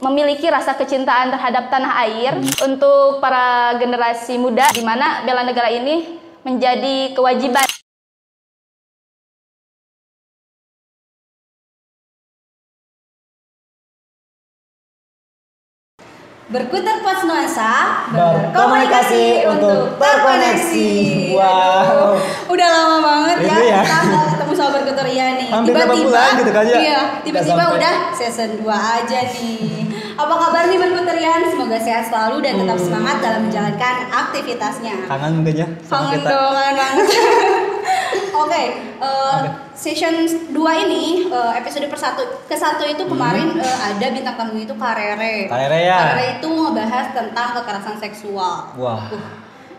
memiliki rasa kecintaan terhadap tanah air untuk para generasi muda, di mana bela negara ini menjadi kewajiban. Berkutat Pos Nuansa, berkomunikasi untuk terkoneksi. Wow. Udah lama banget ya. Kita nggak ketemu sama Berkutat Ria nih. Hampir berapa bulan gitu kan ya? Iya, tiba-tiba udah season 2 aja nih. Apa kabar nih Berkutat Rian? Semoga sehat selalu dan tetap semangat dalam menjalankan aktivitasnya. Kangen mungkin ya sama Kangen kita. dong, kangen banget. Oke, session 2 ini episode ke-1 itu kemarin ada bintang tamu itu Karere. Karere ya. Karere itu ngebahas tentang kekerasan seksual. Wah.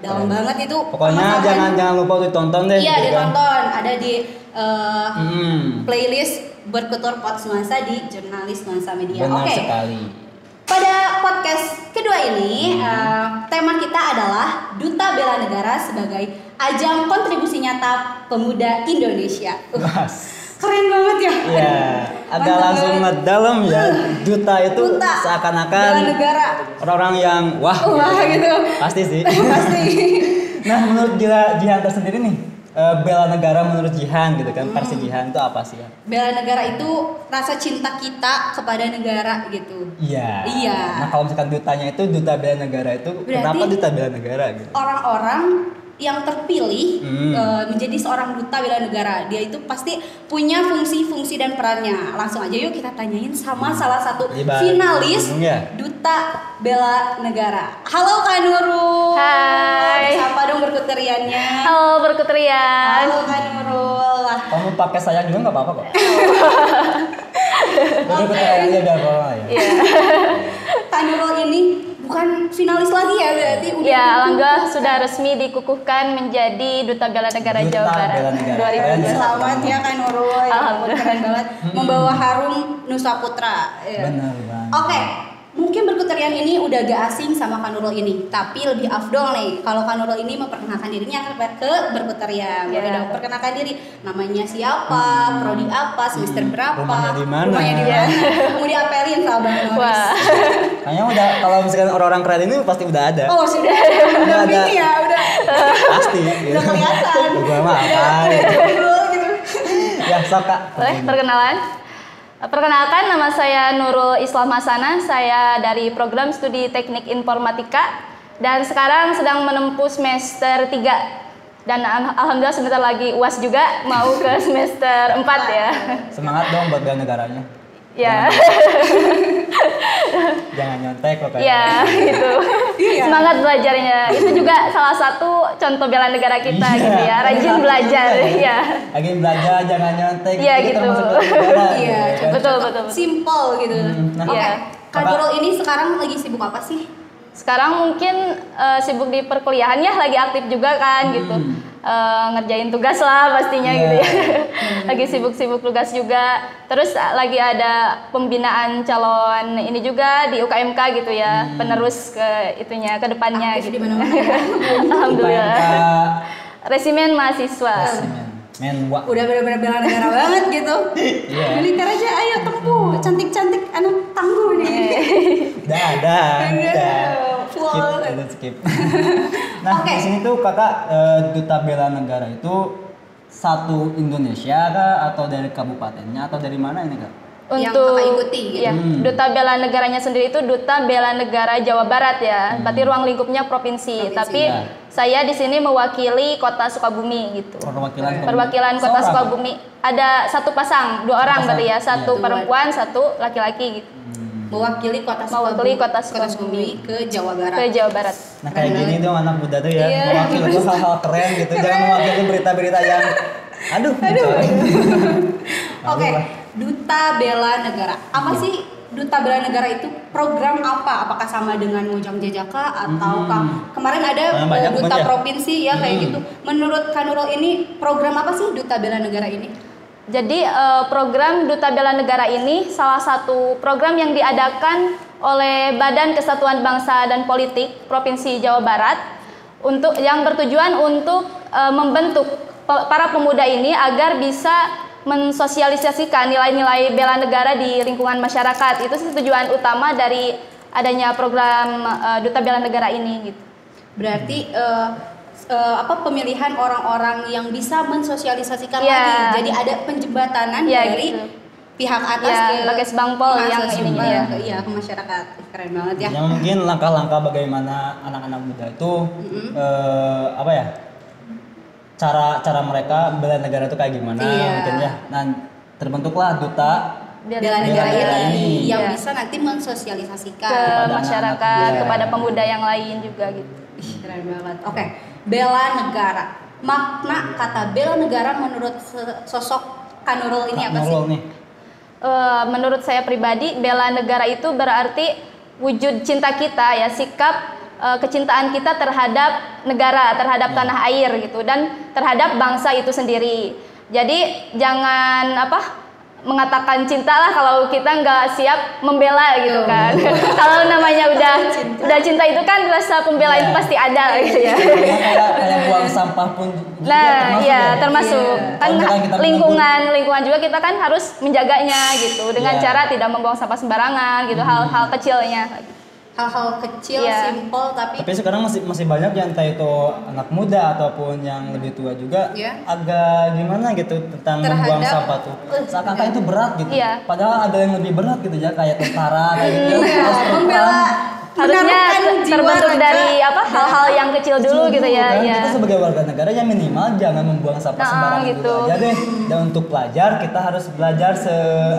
Dalam banget itu. Pokoknya jangan lupa ditonton deh. Iya, gitu kan. ditonton. Ada di playlist Berkutur Pos Nuansa di Jurnalis Nuansa Media. Benar Oke. sekali. Pada podcast kedua ini, tema kita adalah Duta Bela Negara sebagai ajang kontribusi nyata pemuda Indonesia. Keren banget ya. Iya, agak langsung ngedalam ya. Duta itu seakan-akan bela negara. Orang-orang yang wah gitu. Pasti sih. Pasti. Nah, menurut Jihan tersendiri nih, bela negara menurut Jihan gitu kan, versi Jihan itu apa sih ya? Bela negara itu rasa cinta kita kepada negara gitu. Iya. Iya. Nah, kalau misalkan dutanya itu duta bela negara itu, berarti kenapa duta bela negara gitu? Orang-orang yang terpilih menjadi seorang duta bela negara, dia itu pasti punya fungsi-fungsi dan perannya. Langsung aja yuk kita tanyain sama salah satu finalis duta bela negara. Halo Kak Nurul. Hai. Siapa dong Berkuteriannya? Halo Berkuterian. Halo Kak Nurul. Kamu pakai sayang juga nggak apa-apa kok. Berkuterian aja udah apa ya. Iya. Kak Nurul ini bukan finalis lagi ya berarti udah. Ya, alhamdulillah sudah resmi dikukuhkan menjadi Duta Bela Negara Jawa Barat 2020. Selamat ya Kak Nurul. Alhamdulillah. Keren banget membawa harum Nusa Putra. Benar banget. Oke. Mungkin Berkuterian ini udah gak asing sama Kak Nurul ini, tapi lebih afdol nih kalau Kak Nurul ini memperkenalkan dirinya ke Berkuterian. Boleh dong perkenalkan diri, namanya siapa, prodi apa, semester berapa, rumahnya di mana, mau diapelin sama Bang Noris. Wah. Kayaknya udah kalau misalkan orang-orang keren ini pasti udah ada. Oh sudah, udah ada. ini ya, udah Pasti. udah kelihatan. Gue mah apa gitu. Ya, sok Kak. Boleh perkenalan? Perkenalkan, nama saya Nurul Islam Hasanah, saya dari program studi Teknik Informatika dan sekarang sedang menempuh semester 3 dan alhamdulillah sebentar lagi UAS juga mau ke semester 4 ya. Semangat dong buat bela negaranya. Ya. Jangan nyontek kok kayak. Ya, gitu. Semangat belajarnya. Itu juga salah satu contoh bela negara kita gitu ya. Rajin belajar ya. Rajin belajar, jangan nyontek. Iya gitu. Iya, betul. Simple gitu. Oke. Kak Nurul ini sekarang lagi sibuk apa sih? Sekarang mungkin sibuk di perkuliahan ya, lagi aktif juga kan gitu. Ngerjain tugas lah pastinya gitu ya. Lagi sibuk-sibuk tugas juga. Terus lagi ada pembinaan calon ini juga di UKMK gitu ya. Penerus ke itunya, ke depannya aktif gitu. Di mana-mana. Alhamdulillah. Resimen mahasiswa. Menwa. Udah benar-benar bela negara banget gitu. Militer aja ayo tempuh. Cantik-cantik anak tangguh nih. Udah. Skip. Nah, di sini tuh Kakak Duta Bela Negara itu satu Indonesia kah atau dari kabupatennya atau dari mana ini Kak? Yang Kakak ikuti gitu. Ya, Duta Bela Negaranya sendiri itu Duta Bela Negara Jawa Barat ya. Berarti ruang lingkupnya provinsi. Tapi saya di sini mewakili Kota Sukabumi gitu. Perwakilan Kota Sukabumi. Ada satu pasang, 2 orang berarti ya. Satu perempuan, satu laki-laki gitu. Mewakili Kota Sukabumi ke Jawa Barat. Ke Jawa Barat. Nah, kayak gini dong anak muda tuh ya. Mewakili tuh hal-hal keren gitu. Jangan mewakili berita-berita yang aduh. Oke. Duta Bela Negara. Apa sih Duta Bela Negara itu? Program apa? Apakah sama dengan Mojang Jajaka atau kemarin ada Duta Provinsi ya kayak gitu. Menurut Kak Nurul ini program apa sih Duta Bela Negara ini? Jadi program Duta Bela Negara ini salah satu program yang diadakan oleh Badan Kesatuan Bangsa dan Politik Provinsi Jawa Barat untuk yang bertujuan untuk membentuk para pemuda ini agar bisa mensosialisasikan nilai-nilai bela negara di lingkungan masyarakat. Itu sih tujuan utama dari adanya program Duta Bela Negara ini gitu. Berarti pemilihan orang-orang yang bisa mensosialisasikan lagi. Jadi ada penjembatanan dari gitu. Pihak atas ke Bages Bangpol yang ini ke masyarakat. Keren banget ya. Yang mungkin langkah-langkah bagaimana anak-anak muda itu cara mereka bela negara itu kayak gimana mungkin ya. Nah, terbentuklah Duta Bela negara ini yang bisa nanti mensosialisasikan ke masyarakat, kepada pemuda yang lain juga gitu. Keren banget. Oke, bela negara. Makna kata bela negara menurut sosok Kak Nurul ini apa sih? Menurut saya pribadi, bela negara itu berarti wujud cinta kita ya, sikap kecintaan kita terhadap negara, terhadap tanah air gitu, dan terhadap bangsa itu sendiri. Jadi jangan mengatakan cinta lah kalau kita nggak siap membela gitu kan. Kalau namanya udah cinta itu kan rasa pembela itu pasti ada gitu ya. Kayak buang sampah pun. Nah, termasuk kan lingkungan juga kita kan harus menjaganya gitu dengan cara tidak membuang sampah sembarangan gitu, hal-hal kecilnya. Hal-hal kecil, simpel tapi sekarang masih banyak yang entah itu anak muda ataupun yang lebih tua juga agak gimana gitu tentang membuang sampah tuh. Seakan-akan itu berat gitu. Padahal ada yang lebih berat gitu ya, kayak tentara kayak gitu. Membela harusnya terbentuk dari hal-hal yang kecil dulu gitu ya. Kita sebagai warga negara yang minimal jangan membuang sampah sembarangan gitu aja deh. Dan untuk pelajar kita harus belajar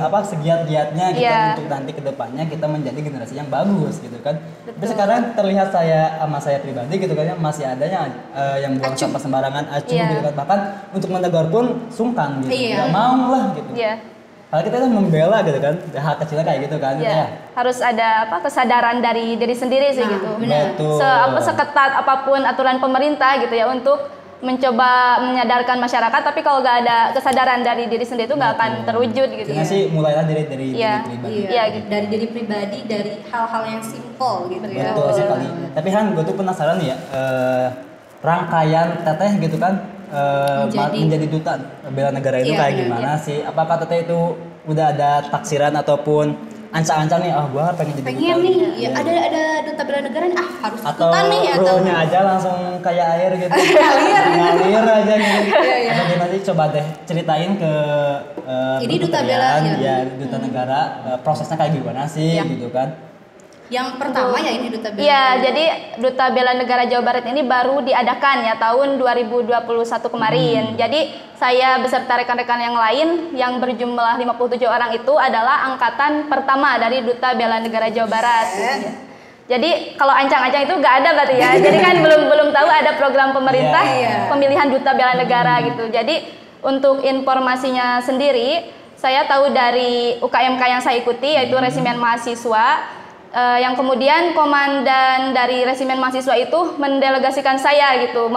segiat-giatnya gitu untuk nanti kedepannya kita menjadi generasi yang bagus gitu kan. Tapi sekarang terlihat sama saya pribadi gitu kan ya, masih adanya yang buang sampah sembarangan, acuh gitu kan. Bahkan untuk menegur pun sungkan gitu. Gak mau lah gitu. Kalau kita tuh membela gitu kan, hal kecilnya kayak gitu kan. Harus ada kesadaran dari diri sendiri sih gitu. Betul. Seketat apapun aturan pemerintah gitu ya untuk mencoba menyadarkan masyarakat, tapi kalau nggak ada kesadaran dari diri sendiri itu nggak akan terwujud gitu. Jadi sih mulailah dari diri pribadi. Gitu. Dari diri pribadi, dari hal-hal yang simpel gitu ya. Betul sekali. Tapi Han, gue tuh penasaran nih ya, rangkaian teteh gitu kan menjadi duta bela negara itu kayak gimana sih? Apakah teteh itu udah ada taksiran ataupun ancang-ancang nih, gua pengen jadi duta ada duta bela negara nih, harus atau ikutan nih role-nya aja langsung kayak air gitu. ngalir aja gitu. Bagaimana sih, coba deh ceritain ke ini duta bela duta negara, prosesnya kayak gimana sih gitu kan. Yang pertama ini Duta Bela. Jadi Duta Bela Negara Jawa Barat ini baru diadakan ya tahun 2021 kemarin. Jadi saya beserta rekan-rekan yang lain yang berjumlah 57 orang itu adalah angkatan pertama dari Duta Bela Negara Jawa Barat. Jadi kalau ancang-ancang itu nggak ada berarti ya. Jadi kan belum tahu ada program pemerintah pemilihan Duta Bela Negara gitu. Jadi untuk informasinya sendiri, saya tahu dari UKMK yang saya ikuti yaitu Resimen Mahasiswa. Yang kemudian komandan dari Resimen Mahasiswa itu mendelegasikan saya gitu,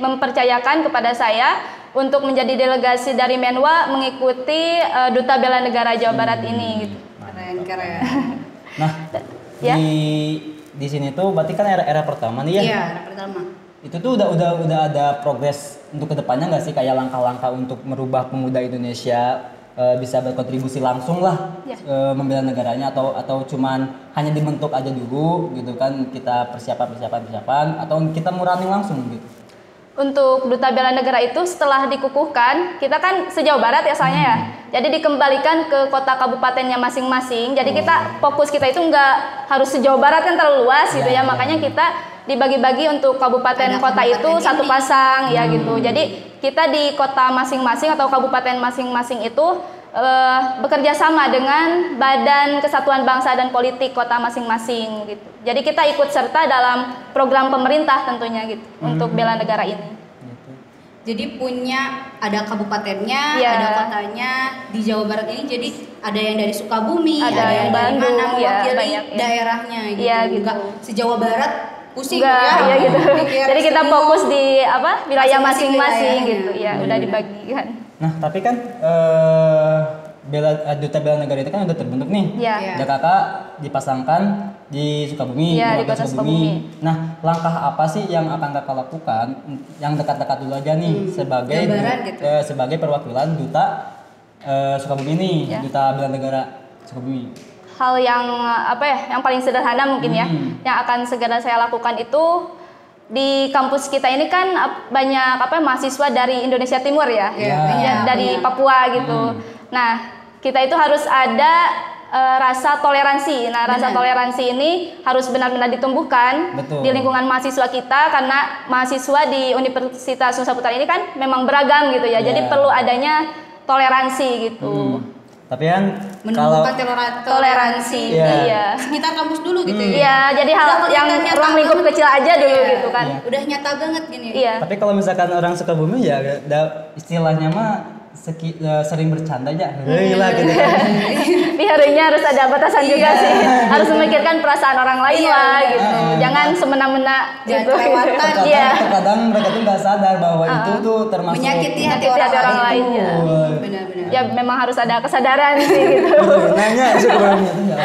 mempercayakan kepada saya untuk menjadi delegasi dari Menwa mengikuti Duta Bela Negara Jawa Barat ini gitu. Keren. Nah, di sini tuh berarti kan era pertama nih ya? Iya, era pertama. Itu tuh udah ada progres untuk kedepannya nggak sih, kayak langkah-langkah untuk merubah pemuda Indonesia bisa berkontribusi langsung lah membela negaranya, atau cuman hanya dibentuk aja dulu gitu kan, kita persiapan atau kita murani langsung gitu. Untuk Duta Bela Negara itu setelah dikukuhkan, kita kan se-Jawa Barat ya soalnya ya. Jadi dikembalikan ke kota kabupatennya masing-masing. Jadi kita fokus kita itu nggak harus se-Jawa Barat kan terlalu luas gitu ya. Makanya kita dibagi-bagi untuk kabupaten kota itu satu pasang ya gitu. Jadi kita di kota masing-masing atau kabupaten masing-masing itu bekerja sama dengan Badan Kesatuan Bangsa dan Politik kota masing-masing gitu. Jadi kita ikut serta dalam program pemerintah tentunya gitu untuk bela negara ini. Jadi ada kabupatennya, ada kotanya di Jawa Barat ini. Jadi ada yang dari Sukabumi, ada yang dari mana mewakili daerahnya gitu. Enggak se-Jawa Barat pusing gitu. Jadi kita fokus di wilayah masing-masing gitu ya, udah dibagikan. Nah, tapi kan Duta Bela Negara itu kan udah terbentuk nih. Ada kakak dipasangkan di Sukabumi, di kota Sukabumi. Nah, langkah apa sih yang akan kakak lakukan yang dekat-dekat dulu aja nih sebagai perwakilan Duta Sukabumi ini, Duta Bela Negara Sukabumi? Hal yang yang paling sederhana mungkin ya, yang akan segera saya lakukan itu di kampus kita ini kan banyak mahasiswa dari Indonesia Timur ya, dari Papua gitu. Nah, kita itu harus ada rasa toleransi. Nah, rasa toleransi ini harus benar-benar ditumbuhkan di lingkungan mahasiswa kita, karena mahasiswa di Universitas Nusa Putra ini kan memang beragam gitu ya. Jadi perlu adanya toleransi gitu. Tapi kan menumbuhkan toleransi sekitar kampus dulu gitu ya. Iya, jadi hal yang ruang lingkup kecil aja dulu gitu kan. Udah nyata banget gini. Iya. Tapi kalau misalkan orang Sukabumi ya istilahnya mah sering bercanda aja. Lah gitu kan. Biarnya harus ada batasan juga sih. Harus memikirkan perasaan orang lain lah gitu. Jangan semena-mena gitu. Terkadang mereka tuh nggak sadar bahwa itu tuh termasuk menyakiti hati orang lain. Benar-benar. Ya memang harus ada kesadaran sih gitu. Nanya Sukabumi itu ya.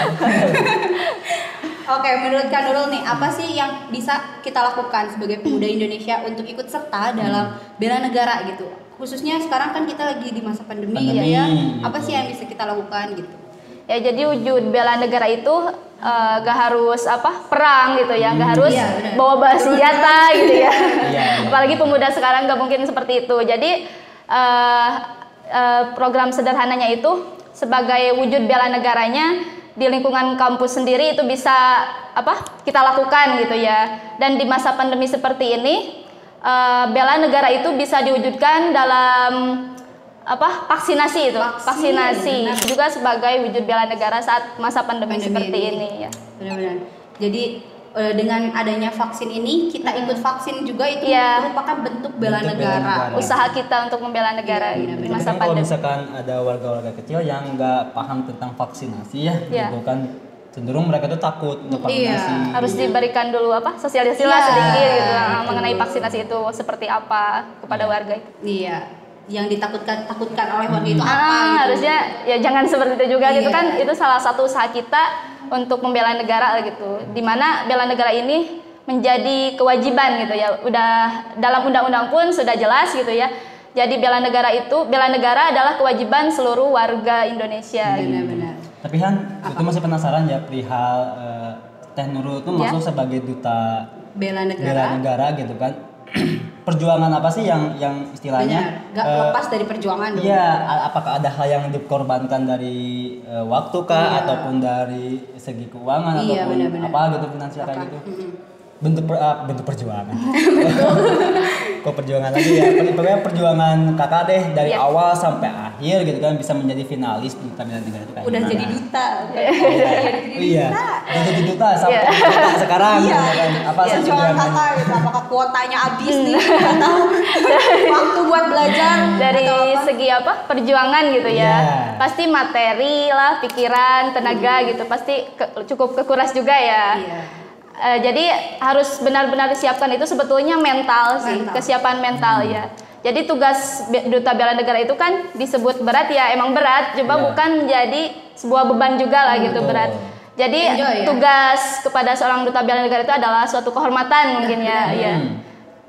Oke, menurut Kak Nurul nih, apa sih yang bisa kita lakukan sebagai pemuda Indonesia untuk ikut serta dalam bela negara gitu? Khususnya sekarang kan kita lagi di masa pandemi ya. Apa sih yang bisa kita lakukan gitu? Ya, jadi wujud bela negara itu gak harus perang gitu ya, gak harus bawa senjata gitu ya. Apalagi pemuda sekarang gak mungkin seperti itu. Jadi program sederhananya itu sebagai wujud bela negaranya di lingkungan kampus sendiri itu bisa kita lakukan gitu ya. Dan di masa pandemi seperti ini bela negara itu bisa diwujudkan dalam vaksinasi itu. Vaksinasi juga sebagai wujud bela negara saat masa pandemi seperti ini ya. Benar-benar. Jadi dengan adanya vaksin ini kita ikut vaksin juga itu merupakan bentuk bela negara. Usaha kita untuk membela negara di masa pandemi. Kalau misalkan ada warga-warga kecil yang nggak paham tentang vaksinasi gitu kan, cenderung mereka tuh takut untuk vaksinasi. Harus diberikan dulu sosialisasi lah sedikit gitu mengenai vaksinasi itu seperti apa kepada warga itu. Yang ditakutkan oleh warga itu apa gitu. Harusnya ya jangan seperti itu juga gitu kan. Itu salah satu usaha kita untuk membela negara gitu, dimana bela negara ini menjadi kewajiban gitu ya, udah dalam undang-undang pun sudah jelas gitu ya. Jadi bela negara adalah kewajiban seluruh warga Indonesia. Benar-benar. Tapi itu masih penasaran ya perihal Teh Nurul itu masuk sebagai duta bela negara gitu kan. Perjuangan apa sih yang istilahnya nggak lepas dari perjuangan? Iya, apakah ada hal yang dikorbankan dari waktu kah ataupun dari segi keuangan ataupun apa gitu finansial kayak gitu? Bentuk perjuangan. Kok perjuangan lagi ya? Pokoknya perjuangan kakak deh dari awal sampai akhir gitu kan bisa menjadi finalis di Duta Bela Negara itu kayak udah jadi duta. Iya. Udah jadi duta sampai duta sekarang gitu kan. Apa sih perjuangan kakak gitu? Apakah kuotanya habis nih atau waktu buat belajar dari segi perjuangan gitu ya. Pasti materi lah, pikiran, tenaga gitu pasti cukup kekuras juga ya. Jadi harus benar-benar disiapkan itu sebetulnya mental sih, kesiapan mental ya. Jadi tugas Duta Bela Negara itu kan disebut berat ya, emang berat, coba bukan menjadi sebuah beban juga lah gitu berat. Jadi tugas kepada seorang Duta Bela Negara itu adalah suatu kehormatan mungkin ya.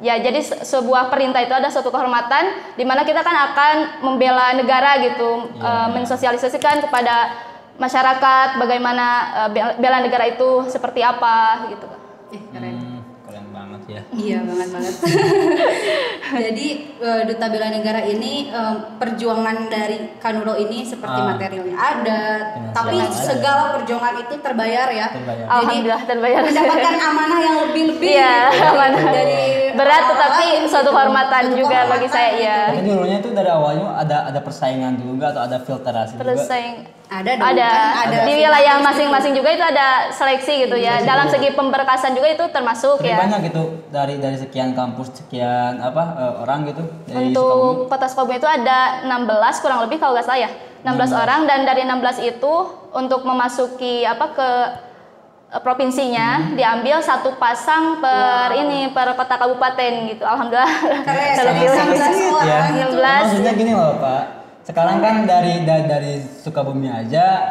Ya, jadi sebuah perintah itu ada suatu kehormatan di mana kita kan akan membela negara gitu, mensosialisasikan kepada masyarakat bagaimana bela negara itu seperti apa gitu. Keren banget ya. Iya banget. Jadi Duta Bela Negara ini perjuangan dari Kak Nurul ini seperti materialnya ada, tapi segala perjuangan itu terbayar ya. Alhamdulillah terbayar. Mendapatkan amanah yang lebih-lebih dari berat tetapi suatu kehormatan juga bagi saya ya. Tapi dulunya itu dari awalnya ada persaingan dulu nggak atau ada filtrasi juga? Ada di wilayah masing-masing juga itu ada seleksi gitu ya. Dalam segi pemberkasan juga itu termasuk ya. Banyak gitu dari sekian kampus sekian orang gitu. Untuk Kota Sukabumi itu ada 16 kurang lebih kalau nggak salah ya. 16 orang dan dari 16 itu untuk memasuki ke provinsinya diambil satu pasang per kota kabupaten gitu. Alhamdulillah. Terpilih 16 Maksudnya gini loh Pak. Sekarang kan dari Sukabumi aja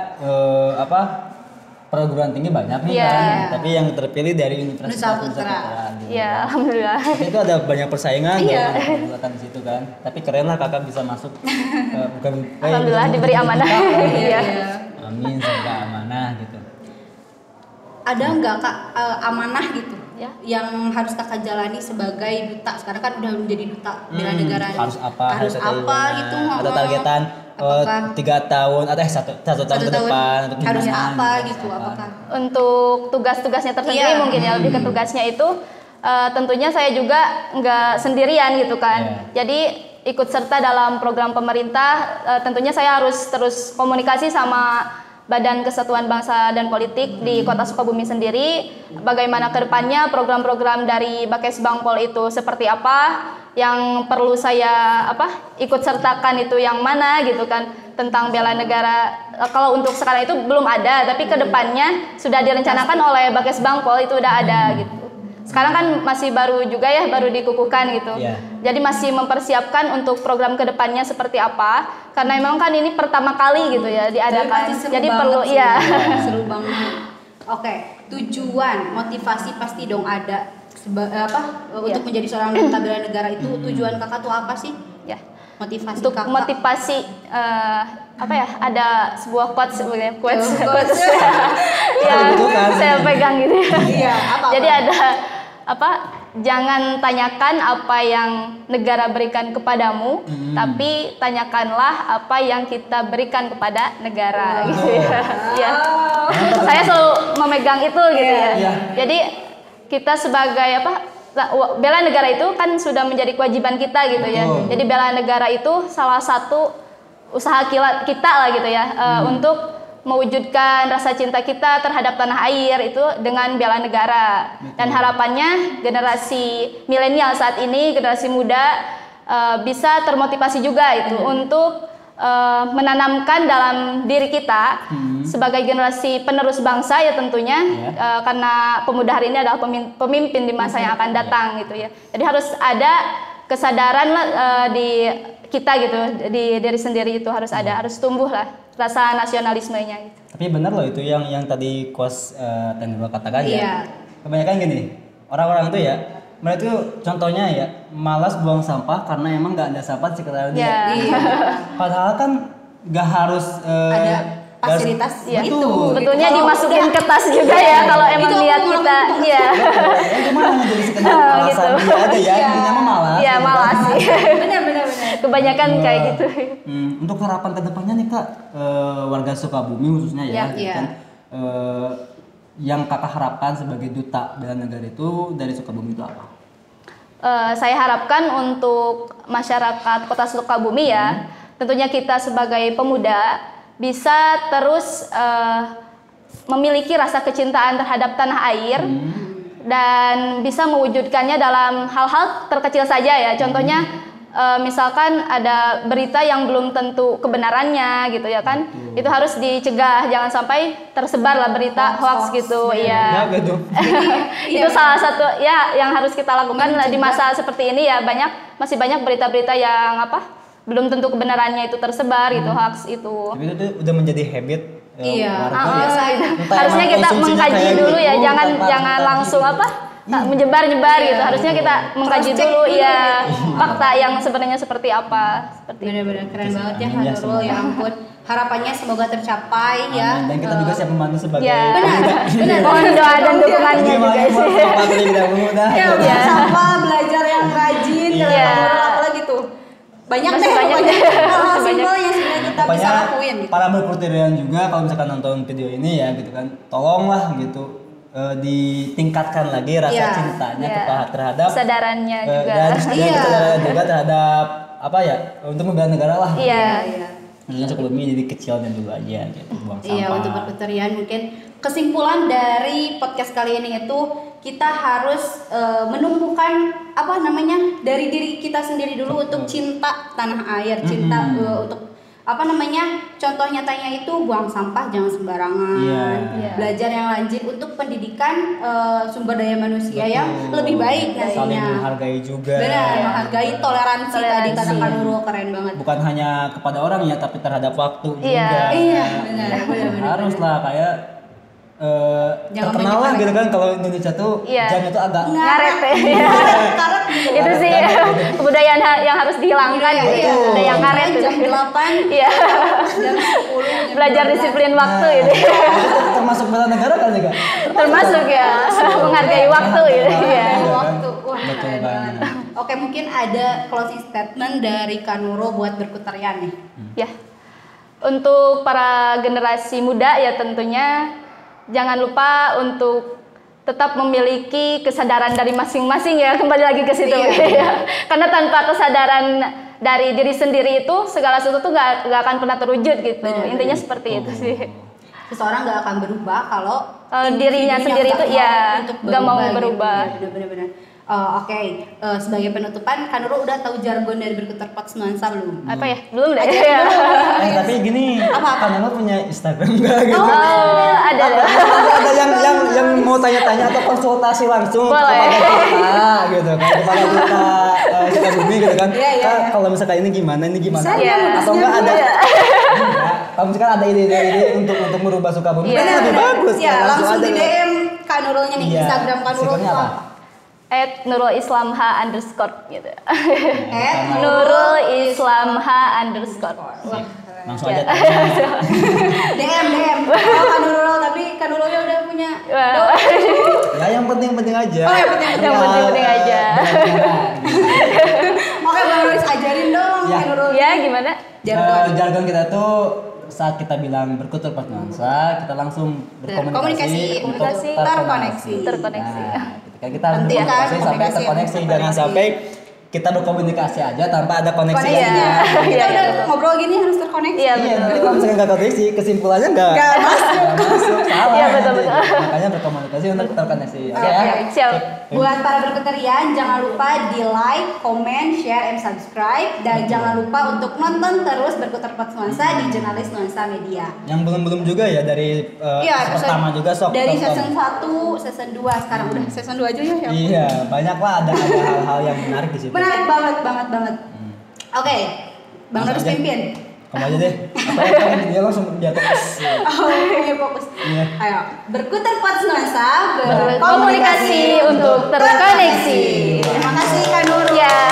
perguruan tinggi banyak nih kan, tapi yang terpilih dari Universitas Nusa Tenggara. Iya, alhamdulillah. Tapi itu ada banyak persaingan ya di situ kan. Tapi keren lah kakak bisa masuk. Alhamdulillah diberi amanah. Iya. Amin, semoga amanah gitu. Ada nggak kak amanah gitu? Ya. Yang harus kakak jalani sebagai duta, sekarang kan udah menjadi duta bela negara nih. Harus apa gitu, ada targetan 3 tahun atau 1 tahun ke depan untuk harus gimana, apa gitu, apakah untuk tugas-tugasnya tersendiri mungkin ya, lebih ke tugasnya itu tentunya saya juga nggak sendirian gitu kan. Jadi ikut serta dalam program pemerintah, tentunya saya harus terus komunikasi sama Badan Kesatuan Bangsa dan Politik di Kota Sukabumi sendiri, bagaimana kedepannya program-program dari Bakes Bangpol itu seperti apa, yang perlu saya ikut sertakan itu yang mana gitu kan, tentang bela negara. Kalau untuk sekarang itu belum ada, tapi kedepannya sudah direncanakan oleh Bakes Bangpol, itu udah ada gitu. Sekarang kan masih baru juga ya, baru dikukuhkan gitu. Jadi masih mempersiapkan untuk program kedepannya seperti apa, karena memang kan ini pertama kali gitu ya diadakan. Jadi perlu seru banget. Oke, tujuan, motivasi pasti dong ada. Untuk menjadi seorang duta bela negara itu tujuan kakak tuh apa sih? Ya. Motivasi untuk kakak. Motivasi ada sebuah quotes yang saya pegang gitu ya. Jadi ada jangan tanyakan apa yang negara berikan kepadamu, tapi tanyakanlah apa yang kita berikan kepada negara gitu ya. Saya selalu memegang itu gitu ya. Jadi kita sebagai bela negara itu kan sudah menjadi kewajiban kita gitu ya. Jadi bela negara itu salah satu usaha kita lah gitu ya, untuk mewujudkan rasa cinta kita terhadap tanah air itu dengan bela negara. Dan harapannya generasi milenial saat ini, generasi muda bisa termotivasi juga itu untuk menanamkan dalam diri kita sebagai generasi penerus bangsa ya tentunya, karena pemuda hari ini adalah pemimpin di masa yang akan datang gitu ya. Jadi harus ada kesadaran di kita gitu, di diri sendiri itu harus ada, harus tumbuh lah rasa nasionalismenya gitu. Tapi benar loh itu yang tadi Coach Tenggul katakan ya. Kebanyakan gini, orang-orang itu ya, mereka itu contohnya ya malas buang sampah karena emang nggak ada sampah di sekitar dia. Padahal kan nggak harus ada fasilitas itu. Sebetulnya dimasukin ke tas juga ya kalau emang niat kita. Iya. Cuma hanya jadi sekedar alasan dia aja ya, intinya mah malas. Iya, malas sih. Benar. Kebanyakan kayak gitu. Untuk harapan kedepannya nih kak, warga Sukabumi khususnya ya, kan, yang kakak harapkan sebagai duta bela negara itu dari Sukabumi itu apa? Saya harapkan untuk masyarakat Kota Sukabumi ya, tentunya kita sebagai pemuda bisa terus memiliki rasa kecintaan terhadap tanah air dan bisa mewujudkannya dalam hal-hal terkecil saja ya. Contohnya misalkan ada berita yang belum tentu kebenarannya gitu ya kan, itu harus dicegah, jangan sampai tersebar lah berita hoax gitu ya. Itu salah satu ya yang harus kita lakukan di masa seperti ini ya, masih banyak berita-berita yang belum tentu kebenarannya itu tersebar gitu, hoax itu. Tapi itu udah menjadi habit warga harusnya kita mengkaji dulu ya, jangan langsung menyebar-nyebar gitu. Harusnya kita mengkaji dulu ya fakta yang sebenarnya seperti apa. Benar-benar keren banget ya Kak Nurul, ya ampun. Harapannya semoga tercapai ya. Dan kita juga siap membantu sebagai benar. Mohon doa dan dukungannya juga sih. Ya, sama belajar yang rajin, apalagi tuh. Banyak hal-hal simpel yang sebenarnya kita bisa lakuin gitu. Para berkriteria juga kalau misalkan nonton video ini ya gitu kan, tolonglah gitu ditingkatkan lagi rasa cintanya terhadap kesadarannya juga. Kesadaran juga terhadap untuk membela negara lah. Iya. Sukabumi jadi kecil dan dulu aja gitu, buang sampah. Iya, untuk berkriteria mungkin kesimpulan dari podcast kali ini itu kita harus menumbuhkan dari diri kita sendiri dulu untuk cinta tanah air, cinta untuk contoh nyatanya itu buang sampah jangan sembarangan, belajar yang rajin untuk pendidikan sumber daya manusia yang lebih baik nantinya. Saling menghargai juga. Benar, menghargai toleransi tadi kata Kak Nurul, keren banget. Bukan hanya kepada orang ya, tapi terhadap waktu juga. Iya, benar. Haruslah kayak terkenal lah gitu kan kalau Indonesia tuh jam itu agak ngaret ya. Itu sih kebudayaan yang harus dihilangkan gitu. Budaya ngaret jam 8 iya. jam 10 belajar disiplin waktu gitu. Itu termasuk bela negara kan juga? Termasuk ya menghargai waktu gitu ya. Waktu. Wah, Betul keren banget. banget. Oke, mungkin ada closing statement dari Kak Nurul buat berkutarian nih. Ya. Untuk para generasi muda ya tentunya jangan lupa untuk tetap memiliki kesadaran dari masing-masing ya, kembali lagi ke situ ya. Karena tanpa kesadaran dari diri sendiri itu segala sesuatu nggak akan pernah terwujud gitu. Intinya seperti itu sih. Seseorang nggak akan berubah kalau dirinya sendiri itu ya nggak mau berubah. Gitu. Benar-benar. Oke. Sebagai penutupan, Kak Nurul udah tahu jargon dari Berkutar Pots Nuansa belum? Apa ya? Belum deh. Tapi gini, Kak Nurul punya Instagram nggak gitu? Ada. Ada yang mau tanya-tanya atau konsultasi langsung kepada kita gitu kan, kepada kita Sukabumi gitu kan. Kak, kalau misalkan ini gimana? Atau enggak ada? Kalau misalkan ada ide-ide untuk merubah Sukabumi, kan lebih bagus. Ya, langsung di DM Kak Nurulnya nih, Instagram Kak Nurul apa? @nurul_islamh_ gitu. @nurul_islamh_ Langsung aja DM Kak Nurul, tapi Kak Nurulnya udah punya ya yang penting aja. Yang penting aja. Oke, Bang Nuris ajarin dong Kak Nurul. Ya, gimana? Jargon kita tuh saat kita bilang berkutar pas nuansa, kita langsung berkomunikasi untuk terkoneksi. Ketika kita harus berkomunikasi sampai terkoneksi, jangan sampai kita berkomunikasi aja tanpa ada koneksi. Kita udah ngobrol gini harus terkoneksi. Iya, betul. Kalau misalnya nggak koneksi, kesimpulannya nggak masuk. Salah. Iya, betul. Makanya berkomunikasi untuk terkoneksi. Oke ya. Siap. Buat para berkutarian, jangan lupa di like, comment, share, and subscribe. Dan jangan lupa untuk nonton terus Berkutar Pots Nuansa di Jurnalis Nuansa Media. Yang belum juga ya dari pertama juga sok. Dari season 1, season 2, sekarang udah season 2 aja ya. Iya, banyak lah ada hal-hal yang menarik di situ. Menarik banget. Oke, Bang Nuris pimpin. Kamu aja deh. Apa dia langsung dia fokus. Fokus. Ayo, Berkutar Pots Nuansa, Berkomunikasi untuk terkoneksi. Terima kasih Kak Nurul. Ya.